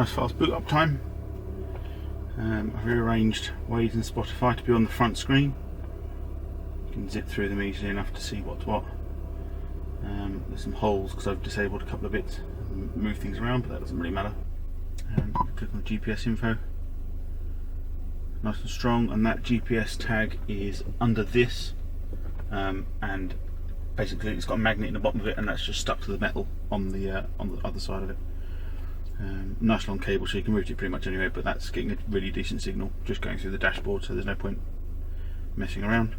Nice fast boot up time. I've rearranged Waze and Spotify to be on the front screen. You can zip through them easily enough to see what's what. There's some holes because I've disabled a couple of bits and moved things around, but that doesn't really matter. Click on GPS info. Nice and strong, and that GPS tag is under this, and basically it's got a magnet in the bottom of it, and that's just stuck to the metal on the other side of it. Nice long cable, so you can route it pretty much anywhere, but that's getting a really decent signal just going through the dashboard, so there's no point messing around.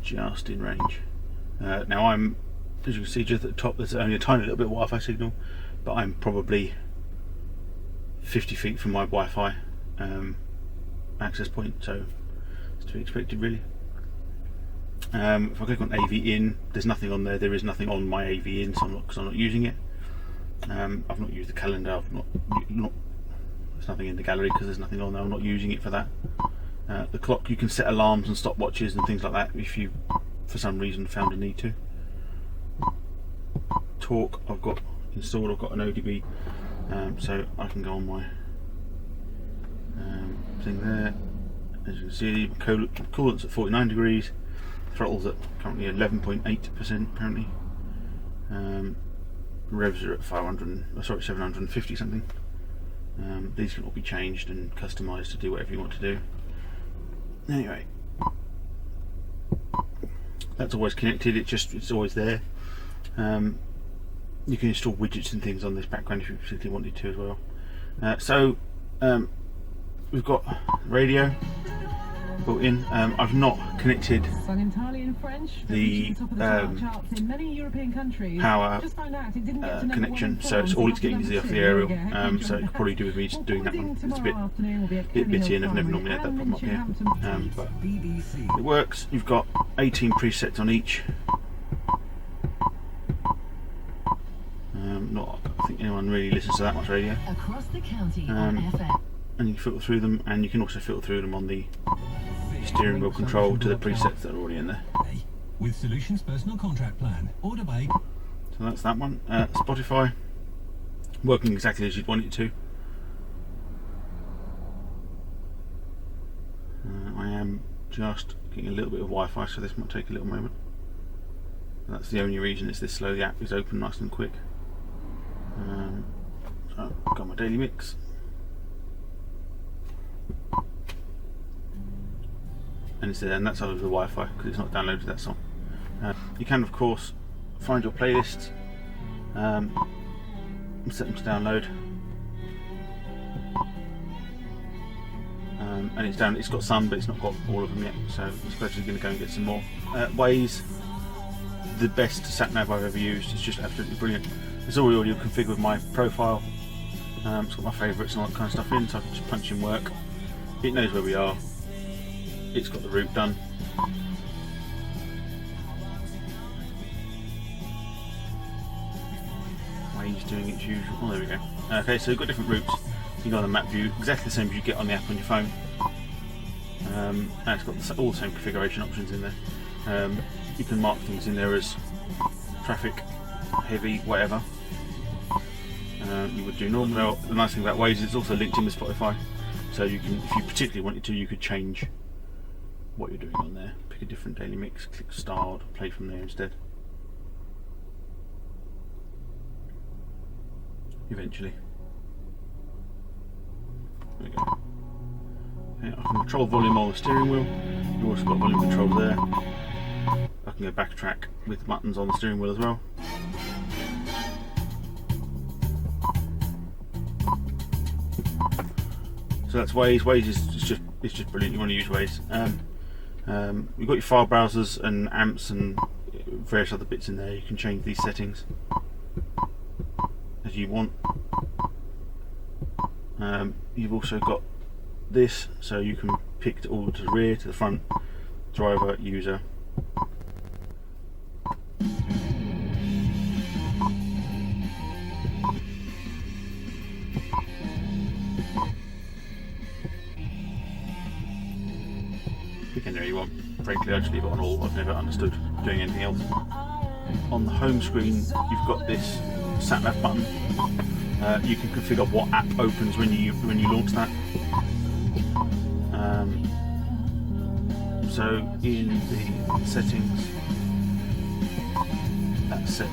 Just in range. Now I'm, as you can see just at the top, there's only a tiny little bit of Wi-Fi signal, but I'm probably 50 feet from my Wi-Fi access point, so it's to be expected really. If I click on AV in, there's nothing on there. There is nothing on my AV in, so because I'm not using it. I've not used the calendar. I've not. There's nothing in the gallery because there's nothing on there. I'm not using it for that. The clock, you can set alarms and stopwatches and things like that if you, for some reason, found a need to. Talk, I've got installed. I've got an ODB, so I can go on my thing there. As you can see, coolant's at 49 degrees. Throttle's at currently 11.8% apparently. Revs are at 750 something. These can all be changed and customised to do whatever you want to do. Anyway, that's always connected. It's always there. You can install widgets and things on this background if you particularly wanted to as well. We've got radio built in. I've not connected the power connection, so all it's getting is off the aerial, so it could probably do with me just doing that one. It's a bit bitty, and I've never normally had that problem up here, but it works. You've got 18 presets on each. Not, I think anyone really listens to that much radio. Across the county and you can filter through them, and you can also filter through them on the steering wheel control to the presets that are already in there. With Solutions Personal Contract Plan, order by. So that's that one. Spotify, working exactly as you'd want it to. I am just getting a little bit of Wi-Fi, so this might take a little moment. That's the only reason it's this slow. The app is open nice and quick. So I've got my daily mix. And it's there, and that's over the Wi-Fi because it's not downloaded that song. You can of course find your playlists and set them to download. And it's got some, but it's not got all of them yet, so I'm supposedly going to go and get some more. Waze, the best sat nav I've ever used. It's just absolutely brilliant. It's already audio configured with my profile. It's got my favourites and all that kind of stuff in, so I can just punch in work. It knows where we are. It's got the route done. Waze doing its usual. Oh, there we go. Okay, so you've got different routes. You go on the map view, exactly the same as you get on the app on your phone. And it's got all the same configuration options in there. You can mark things in there as traffic, heavy, whatever. You would do normally. Well, the nice thing about Waze is it's also linked in with Spotify, so you can, if you particularly wanted to, you could change what you're doing on there. Pick a different daily mix, click start, play from there instead. Eventually. There we go. Okay, I can control volume on the steering wheel. You've also got volume control there. I can go backtrack with buttons on the steering wheel as well. So that's Waze. Waze is just brilliant. You want to use Waze. You've got your file browsers and amps and various other bits in there. You can change these settings as you want. You've also got this, so you can pick all to the rear, to the front, driver, user. Pick anywhere you want. Frankly, I just leave it on all. I've never understood doing anything else. On the home screen, you've got this sat nav button. You can configure what app opens when you launch that. So in the settings, that's set,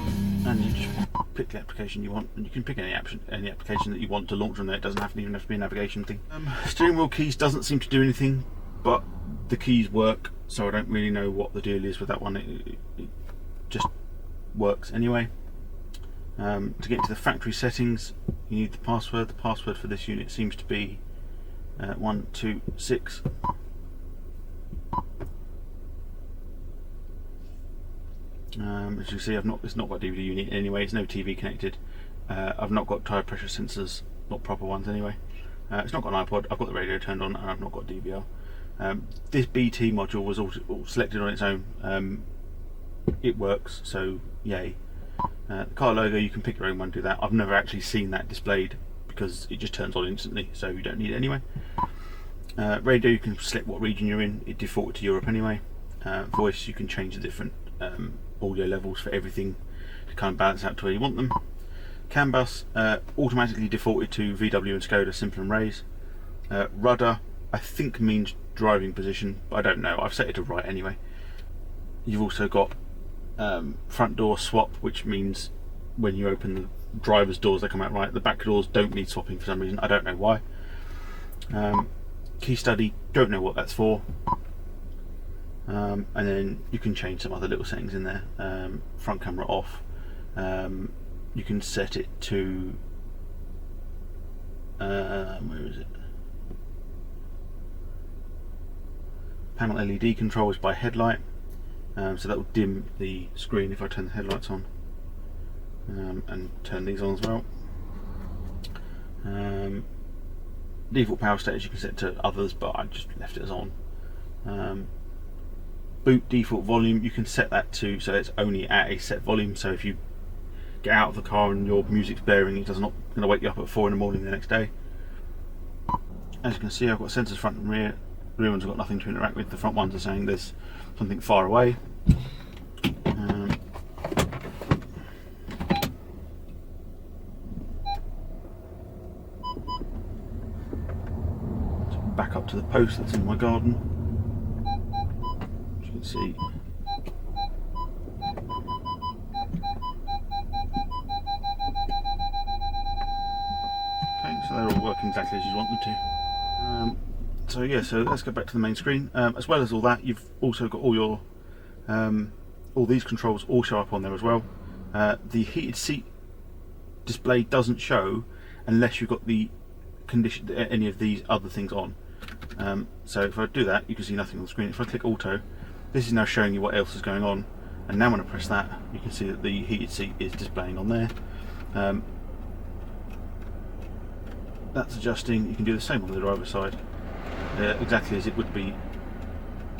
and you just pick the application you want, and you can pick any application that you want to launch on there. It doesn't even have to be a navigation thing. Steering wheel keys doesn't seem to do anything, but the keys work, so I don't really know what the deal is with that one. It just works anyway. To get to the factory settings, you need the password. The password for this unit seems to be 126. As you see, it's not got a DVD unit anyway. It's no TV connected. I've not got tyre pressure sensors, not proper ones anyway. It's not got an iPod. I've got the radio turned on, and I've not got DVR. This BT module was all selected on its own. It works, so yay. The car logo, you can pick your own one, do that. I've never actually seen that displayed because it just turns on instantly, so you don't need it anyway. Radio, you can select what region you're in. It defaulted to Europe anyway. Voice, you can change the different audio levels for everything to kind of balance out to where you want them. CAN bus, automatically defaulted to VW and Skoda, simple and raise. Rudder, I think means driving position, but I don't know. I've set it to right anyway. You've also got front door swap, which means when you open the driver's doors they come out right. The back doors don't need swapping for some reason. I don't know why. Key study, don't know what that's for. And then you can change some other little settings in there. Front camera off. You can set it to where is it? Panel LED control is by headlight, so that will dim the screen if I turn the headlights on, and turn these on as well. Default power status you can set to others, but I just left it as on. Boot default volume, you can set that to so it's only at a set volume, so if you get out of the car and your music's blaring, it's not going to wake you up at 4 in the morning the next day. As you can see, I've got sensors front and rear. The rear ones have got nothing to interact with. The front ones are saying there's something far away. Back up to the post that's in my garden. As you can see. Okay, so they're all working exactly as you want them to. So yeah, so let's go back to the main screen. As well as all that, you've also got all your all these controls all show up on there as well. The heated seat display doesn't show unless you've got the condition any of these other things on. So if I do that, you can see nothing on the screen. If I click auto, this is now showing you what else is going on, and now when I press that, you can see that the heated seat is displaying on there. That's adjusting. You can do the same on the driver's side, exactly as it would be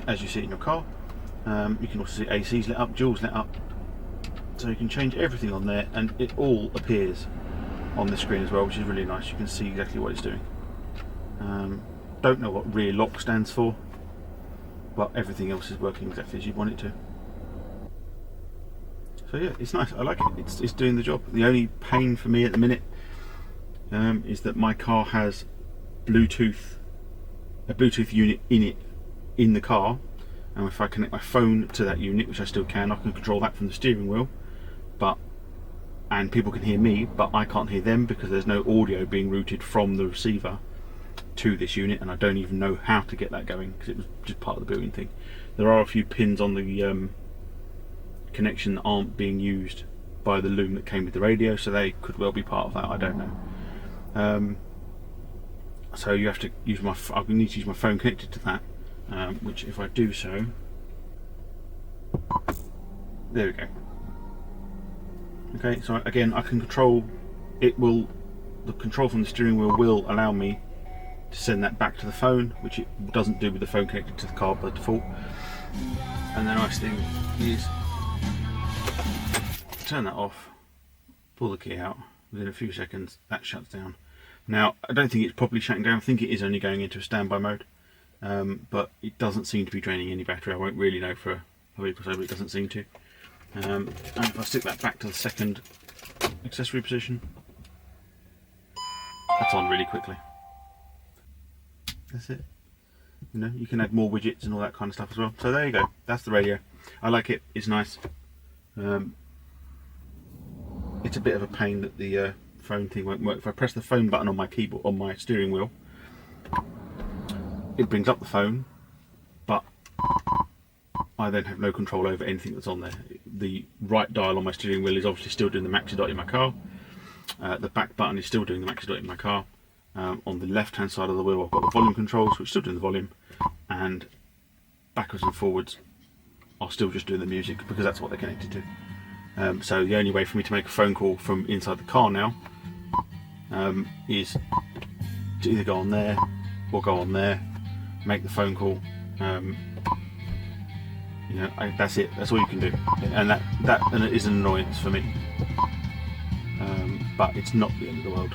as you see it in your car. You can also see AC's lit up, duals lit up, so you can change everything on there, and it all appears on the screen as well, which is really nice. You can see exactly what it's doing. Don't know what rear lock stands for, but everything else is working exactly as you want it to. So yeah, it's nice. I like it. It's doing the job. The only pain for me at the minute is that my car has a Bluetooth unit in the car, and if I connect my phone to that unit, which I still can, I can control that from the steering wheel, and people can hear me, but I can't hear them because there's no audio being routed from the receiver to this unit, and I don't even know how to get that going because it was just part of the building thing. There are a few pins on the connection that aren't being used by the loom that came with the radio, so they could well be part of that. I don't know. So you have to use I need to use my phone connected to that, which if I do so, there we go. Okay, so again, I can control it. The control from the steering wheel will allow me to send that back to the phone, which it doesn't do with the phone connected to the car by default. And the nice thing is, turn that off, pull the key out, within a few seconds that shuts down. Now I don't think it's properly shutting down. I think it is only going into a standby mode, but it doesn't seem to be draining any battery. I won't really know for a week or so, but it doesn't seem to. And if I stick that back to the second accessory position, That's on really quickly. That's it. You know, you can add more widgets and all that kind of stuff as well. So there you go. That's the radio. I like it. It's nice. It's a bit of a pain that the phone thing won't work. If I press the phone button on my keyboard, on my steering wheel, it brings up the phone, but I then have no control over anything that's on there. The right dial on my steering wheel is obviously still doing the maxi dot in my car. The back button is still doing the maxi dot in my car. On the left hand side of the wheel I've got the volume controls, which are still doing the volume, and backwards and forwards are still just doing the music, because that's what they're connected to. So the only way for me to make a phone call from inside the car now is to either go on there or go on there, make the phone call. You know, that's it. That's all you can do, and that is an annoyance for me. But it's not the end of the world.